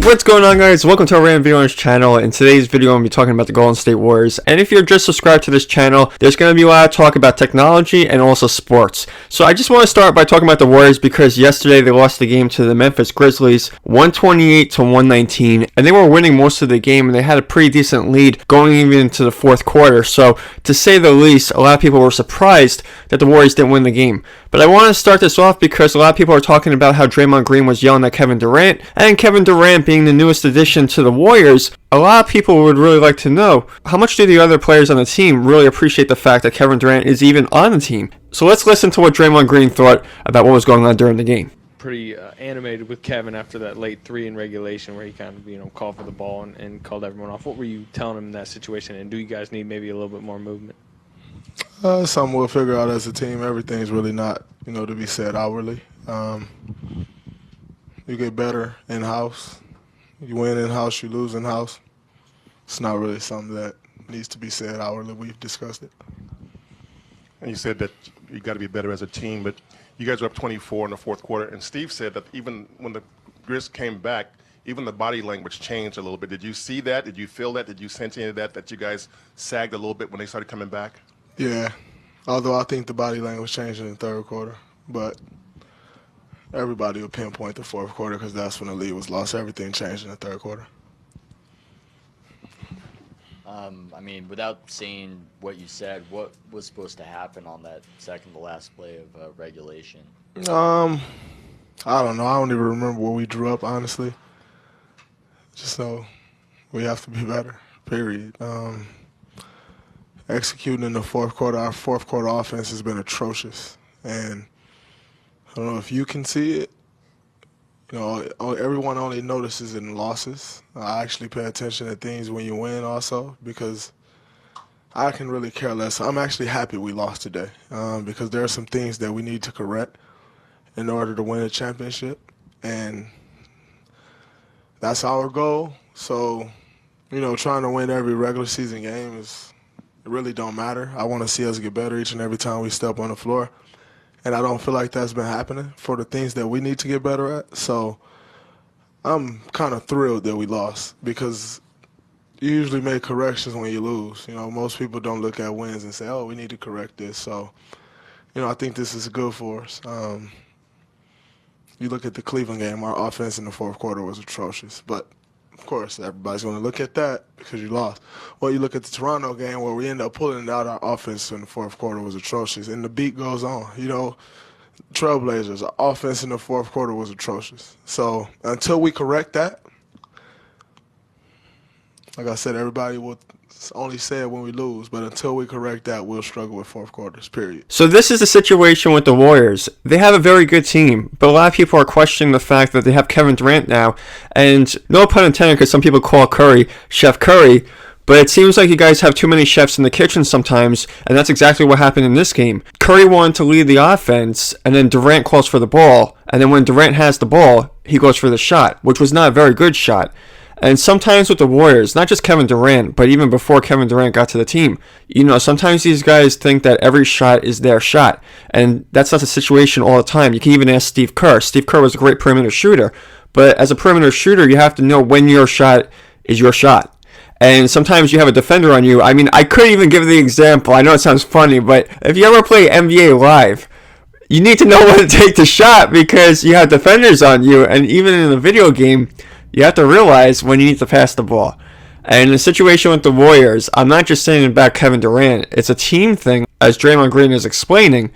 What's going on, guys? Welcome to our random video on this channel. In today's video, I'm going to be talking about the Golden State Warriors. And if you're just subscribed to this channel, there's going to be a lot of talk about technology and also sports. So I just want to start by talking about the Warriors because yesterday they lost the game to the Memphis Grizzlies 128-119, and they were winning most of the game, and they had a pretty decent lead going even into the fourth quarter. So to say the least, a lot of people were surprised that the Warriors didn't win the game. But I want to start this off because a lot of people are talking about how Draymond Green was yelling at Kevin Durant, and Kevin Durant being the newest addition to the Warriors, a lot of people would really like to know how much do the other players on the team really appreciate the fact that Kevin Durant is even on the team. So let's listen to what Draymond Green thought about what was going on during the game. Pretty animated with Kevin after that late three in regulation where he kind of, called for the ball and called everyone off. What were you telling him in that situation, and do you guys need maybe a little bit more movement? Something we'll figure out as a team. Everything's really not, to be said outwardly. You get better in-house. You win in-house, you lose in-house. It's not really something that needs to be said outwardly. We've discussed it. And you said that you got to be better as a team, but you guys were up 24 in the fourth quarter, and Steve said that even when the Grizz came back, even the body language changed a little bit. Did you see that? Did you feel that? Did you sense any of that you guys sagged a little bit when they started coming back? Yeah, although I think the body language changed in the third quarter, but everybody will pinpoint the fourth quarter because that's when the lead was lost. Everything changed in the third quarter. Without saying what you said, what was supposed to happen on that second to last play of regulation? I don't know. I don't even remember what we drew up, honestly. Just know we have to be better, period. Executing in the fourth quarter, our fourth quarter offense has been atrocious. And I don't know if you can see it. Everyone only notices it in losses. I actually pay attention to things when you win also because I can really care less. I'm actually happy we lost today because there are some things that we need to correct in order to win a championship. And that's our goal. So, trying to win every regular season game it really don't matter. I want to see us get better each and every time we step on the floor. And I don't feel like that's been happening for the things that we need to get better at. So I'm kind of thrilled that we lost because you usually make corrections when you lose. Most people don't look at wins and say, oh, we need to correct this. So, I think this is good for us. You look at the Cleveland game, our offense in the fourth quarter was atrocious. But, of course, everybody's going to look at that because you lost. Well, you look at the Toronto game where we end up pulling it out. Our offense in the fourth quarter was atrocious, and the beat goes on. Trailblazers, our offense in the fourth quarter was atrocious. So until we correct that, like I said, everybody will only say it when we lose, but until we correct that, we'll struggle with fourth quarters, period. So this is the situation with the Warriors. They have a very good team, but a lot of people are questioning the fact that they have Kevin Durant now, and no pun intended because some people call Curry Chef Curry, but it seems like you guys have too many chefs in the kitchen sometimes, and that's exactly what happened in this game. Curry wanted to lead the offense, and then Durant calls for the ball, and then when Durant has the ball, he goes for the shot, which was not a very good shot. And sometimes with the Warriors, not just Kevin Durant, but even before Kevin Durant got to the team, sometimes these guys think that every shot is their shot. And that's not the situation all the time. You can even ask Steve Kerr. Steve Kerr was a great perimeter shooter. But as a perimeter shooter, you have to know when your shot is your shot. And sometimes you have a defender on you. I couldn't even give the example. I know it sounds funny, but if you ever play NBA Live, you need to know when to take the shot because you have defenders on you. And even in a video game, you have to realize when you need to pass the ball. And in the situation with the Warriors, I'm not just saying about Kevin Durant. It's a team thing, as Draymond Green is explaining,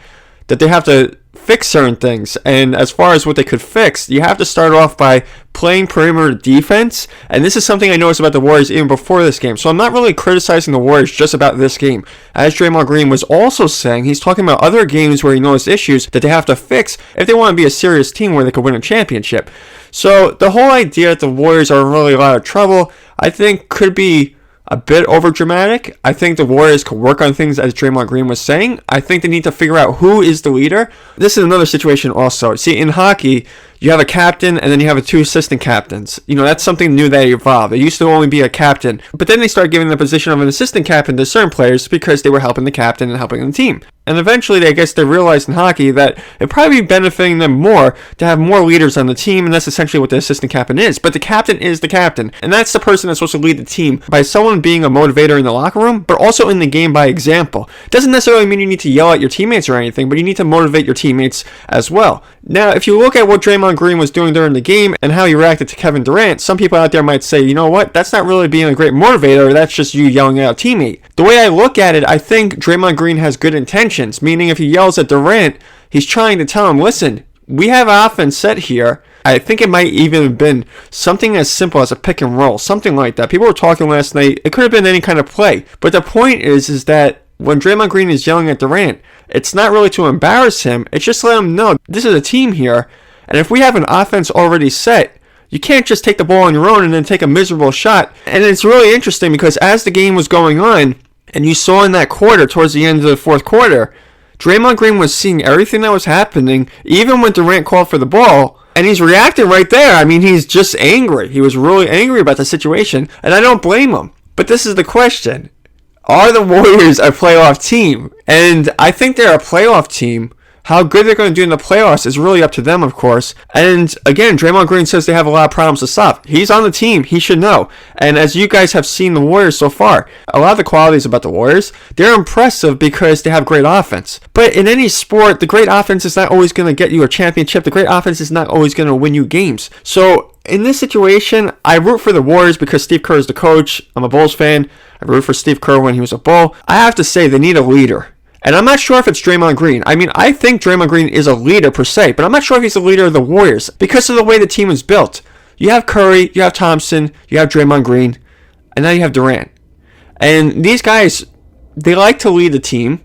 that they have to fix certain things. And as far as what they could fix, you have to start off by playing perimeter defense. And this is something I noticed about the Warriors even before this game. So I'm not really criticizing the Warriors just about this game. As Draymond Green was also saying, he's talking about other games where he noticed issues that they have to fix if they want to be a serious team where they could win a championship. So the whole idea that the Warriors are in really a lot of trouble, I think could be a bit overdramatic. I think the Warriors could work on things as Draymond Green was saying. I think they need to figure out who is the leader. This is another situation also. See, in hockey, you have a captain and then you have two assistant captains. That's something new that evolved. It used to only be a captain, but then they started giving the position of an assistant captain to certain players because they were helping the captain and helping the team. And eventually, I guess they realized in hockey that it'd probably be benefiting them more to have more leaders on the team, and that's essentially what the assistant captain is. But the captain is the captain, and that's the person that's supposed to lead the team by someone being a motivator in the locker room, but also in the game by example. Doesn't necessarily mean you need to yell at your teammates or anything, but you need to motivate your teammates as well. Now, if you look at what Draymond Green was doing during the game and how he reacted to Kevin Durant, some people out there might say, you know what, that's not really being a great motivator, that's just you yelling at a teammate. The way I look at it, I think Draymond Green has good intentions, meaning if he yells at Durant, he's trying to tell him, listen, we have offense set here. I think it might even have been something as simple as a pick and roll, something like that. People were talking last night, it could have been any kind of play. But the point is that when Draymond Green is yelling at Durant, it's not really to embarrass him, it's just to let him know this is a team here, and if we have an offense already set, you can't just take the ball on your own and then take a miserable shot. And it's really interesting because as the game was going on, and you saw in that quarter, towards the end of the fourth quarter, Draymond Green was seeing everything that was happening, even when Durant called for the ball, and he's reacting right there. I mean, he's just angry. He was really angry about the situation, and I don't blame him. But this is the question. Are the Warriors a playoff team? And I think they're a playoff team. How good they're going to do in the playoffs is really up to them, of course. And again, Draymond Green says they have a lot of problems to solve. He's on the team. He should know. And as you guys have seen the Warriors so far, a lot of the qualities about the Warriors, they're impressive because they have great offense. But in any sport, the great offense is not always going to get you a championship. The great offense is not always going to win you games. So in this situation, I root for the Warriors because Steve Kerr is the coach. I'm a Bulls fan. I root for Steve Kerr when he was a Bull. I have to say they need a leader. And I'm not sure if it's Draymond Green. I mean, I think Draymond Green is a leader per se, but I'm not sure if he's the leader of the Warriors because of the way the team is built. You have Curry, you have Thompson, you have Draymond Green, and now you have Durant. And these guys, they like to lead the team,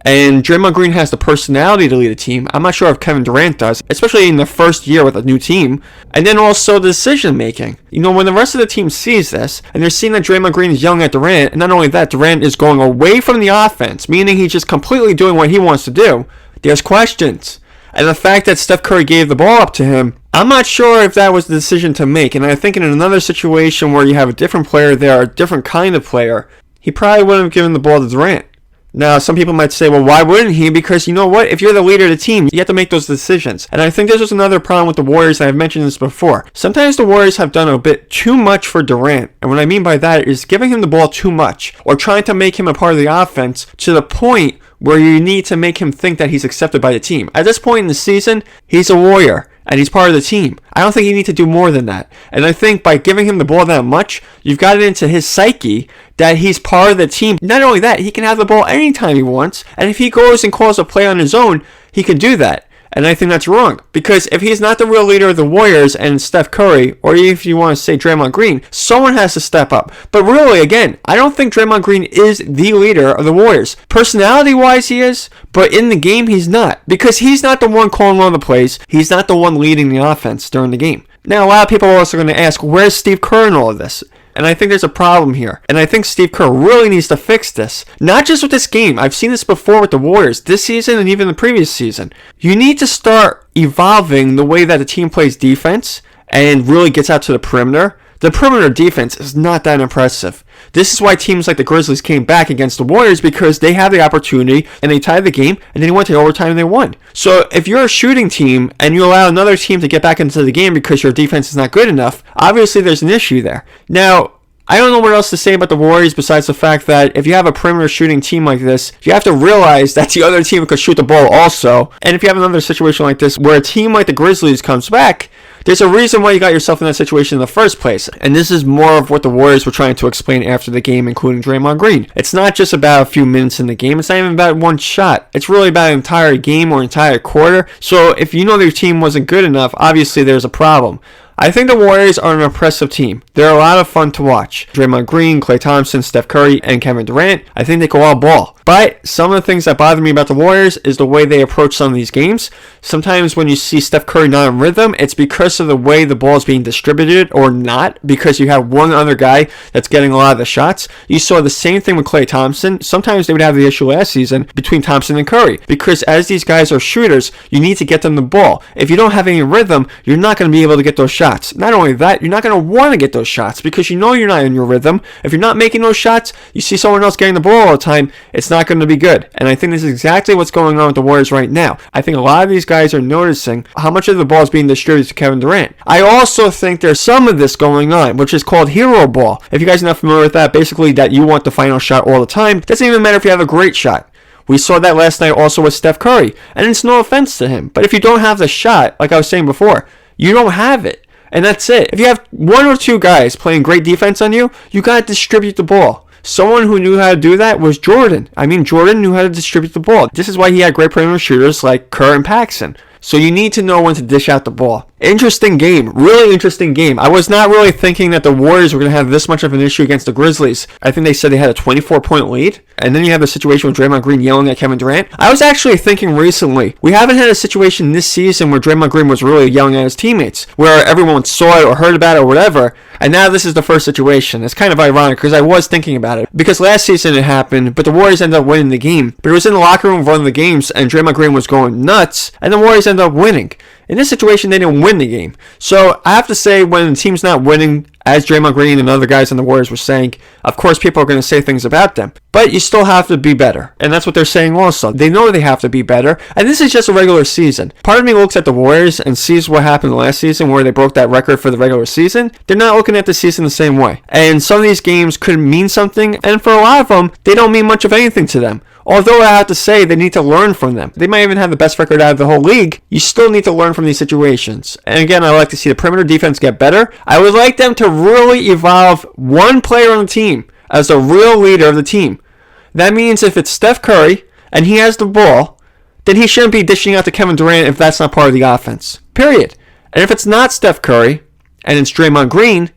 and Draymond Green has the personality to lead a team. I'm not sure if Kevin Durant does, especially in the first year with a new team. And then also the decision making. When the rest of the team sees this, and they're seeing that Draymond Green is yelling at Durant, and not only that, Durant is going away from the offense, meaning he's just completely doing what he wants to do, there's questions. And the fact that Steph Curry gave the ball up to him, I'm not sure if that was the decision to make. And I think in another situation where you have a different player there, a different kind of player, he probably wouldn't have given the ball to Durant. Now, some people might say, well, why wouldn't he? Because you know what? If you're the leader of the team, you have to make those decisions. And I think this was another problem with the Warriors. I've mentioned this before. Sometimes the Warriors have done a bit too much for Durant. And what I mean by that is giving him the ball too much or trying to make him a part of the offense to the point where you need to make him think that he's accepted by the team. At this point in the season, he's a Warrior. And he's part of the team. I don't think you need to do more than that. And I think by giving him the ball that much, you've got it into his psyche that he's part of the team. Not only that, he can have the ball anytime he wants. And if he goes and calls a play on his own, he can do that. And I think that's wrong. Because if he's not the real leader of the Warriors and Steph Curry, or if you want to say Draymond Green, someone has to step up. But really, again, I don't think Draymond Green is the leader of the Warriors. Personality-wise, he is, but in the game, he's not. Because he's not the one calling all the plays. He's not the one leading the offense during the game. Now, a lot of people are also going to ask, where's Steve Kerr in all of this? And I think there's a problem here. And I think Steve Kerr really needs to fix this. Not just with this game. I've seen this before with the Warriors this season and even the previous season. You need to start evolving the way that the team plays defense and really gets out to the perimeter. The perimeter defense is not that impressive. This is why teams like the Grizzlies came back against the Warriors because they had the opportunity and they tied the game and then they went to overtime and they won. So if you're a shooting team and you allow another team to get back into the game because your defense is not good enough, obviously there's an issue there. Now, I don't know what else to say about the Warriors besides the fact that if you have a perimeter shooting team like this, you have to realize that the other team could shoot the ball also. And if you have another situation like this where a team like the Grizzlies comes back, there's a reason why you got yourself in that situation in the first place. And this is more of what the Warriors were trying to explain after the game, including Draymond Green. It's not just about a few minutes in the game. It's not even about one shot. It's really about an entire game or entire quarter. So if you know that your team wasn't good enough, obviously there's a problem. I think the Warriors are an impressive team. They're a lot of fun to watch. Draymond Green, Klay Thompson, Steph Curry, and Kevin Durant, I think they can all ball. But some of the things that bother me about the Warriors is the way they approach some of these games. Sometimes when you see Steph Curry not in rhythm, it's because of the way the ball is being distributed or not, because you have one other guy that's getting a lot of the shots. You saw the same thing with Klay Thompson. Sometimes they would have the issue last season between Thompson and Curry, because as these guys are shooters, you need to get them the ball. If you don't have any rhythm, you're not going to be able to get those shots. Not only that, you're not going to want to get those shots because you know you're not in your rhythm. If you're not making those shots, you see someone else getting the ball all the time, it's not going to be good. And I think this is exactly what's going on with the Warriors right now. I think a lot of these guys are noticing how much of the ball is being distributed to Kevin Durant. I also think there's some of this going on, which is called hero ball. If you guys are not familiar with that, basically that you want the final shot all the time. It doesn't even matter if you have a great shot. We saw that last night also with Steph Curry. And it's no offense to him. But if you don't have the shot, like I was saying before, you don't have it. And that's it. If you have one or two guys playing great defense on you, you got to distribute the ball. Someone who knew how to do that was Jordan. Jordan knew how to distribute the ball. This is why he had great perimeter shooters like Kerr and Paxson. So you need to know when to dish out the ball. Interesting game. Really interesting game. I was not really thinking that the Warriors were going to have this much of an issue against the Grizzlies. I think they said they had a 24-point lead. And then you have the situation with Draymond Green yelling at Kevin Durant. I was actually thinking recently, we haven't had a situation this season where Draymond Green was really yelling at his teammates, where everyone saw it or heard about it or whatever. And now this is the first situation. It's kind of ironic because I was thinking about it. Because last season it happened, but the Warriors ended up winning the game. But it was in the locker room of one of the games, and Draymond Green was going nuts, and the Warriors ended up winning. In this situation, they didn't win the game. So I have to say, when the team's not winning, as Draymond Green and other guys on the Warriors were saying, of course people are going to say things about them. But you still have to be better. And that's what they're saying also. They know they have to be better. And this is just a regular season. Part of me looks at the Warriors and sees what happened last season where they broke that record for the regular season. They're not looking at the season the same way. And some of these games could mean something. And for a lot of them, they don't mean much of anything to them. Although I have to say they need to learn from them. They might even have the best record out of the whole league. You still need to learn from these situations. And again, I would like to see the perimeter defense get better. I would like them to really evolve one player on the team as the real leader of the team. That means if it's Steph Curry and he has the ball, then he shouldn't be dishing out to Kevin Durant if that's not part of the offense. Period. And if it's not Steph Curry and it's Draymond Green,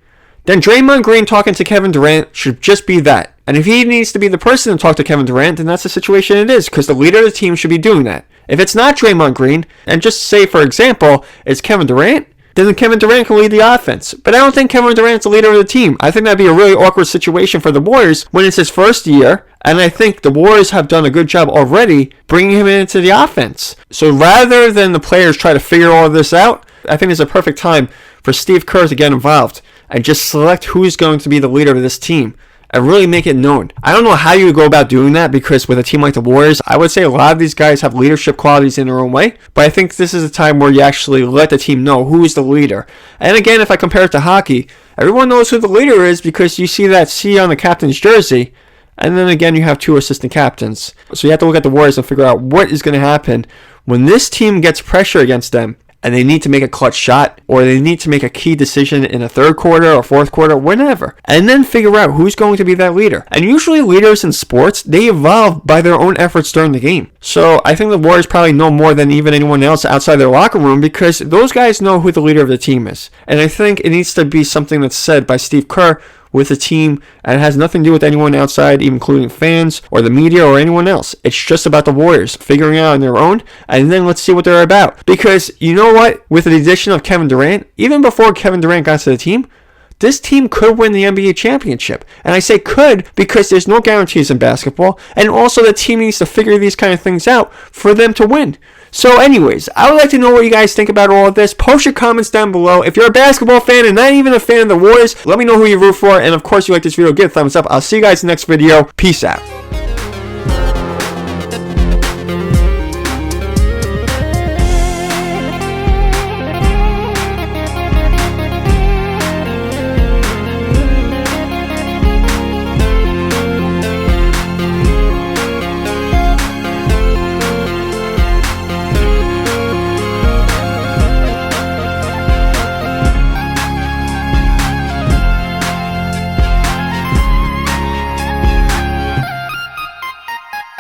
then Draymond Green talking to Kevin Durant should just be that. And if he needs to be the person to talk to Kevin Durant, then that's the situation it is, because the leader of the team should be doing that. If it's not Draymond Green, and just say, for example, it's Kevin Durant, then Kevin Durant can lead the offense. But I don't think Kevin Durant's the leader of the team. I think that'd be a really awkward situation for the Warriors when it's his first year, and I think the Warriors have done a good job already bringing him into the offense. So rather than the players try to figure all of this out, I think it's a perfect time for Steve Kerr to get involved and just select who's going to be the leader of this team and really make it known. I don't know how you would go about doing that, because with a team like the Warriors, I would say a lot of these guys have leadership qualities in their own way, but I think this is a time where you actually let the team know who is the leader. And again, if I compare it to hockey, everyone knows who the leader is because you see that C on the captain's jersey, and then again you have two assistant captains. So you have to look at the Warriors and figure out what is going to happen when this team gets pressure against them and they need to make a clutch shot, or they need to make a key decision in a third quarter or fourth quarter, whenever. And then figure out who's going to be that leader. And usually leaders in sports, they evolve by their own efforts during the game. So I think the Warriors probably know more than even anyone else outside their locker room, because those guys know who the leader of the team is. And I think it needs to be something that's said by Steve Kerr with the team, and it has nothing to do with anyone outside, even including fans or the media or anyone else. It's just about the Warriors figuring out on their own, and then let's see what they're about. Because you know what? With the addition of Kevin Durant, even before Kevin Durant got to the team, this team could win the NBA championship. And I say could because there's no guarantees in basketball, and also the team needs to figure these kind of things out for them to win. So anyways, I would like to know what you guys think about all of this. Post your comments down below. If you're a basketball fan and not even a fan of the Warriors, let me know who you root for. And of course, if you like this video, give it a thumbs up. I'll see you guys in the next video. Peace out.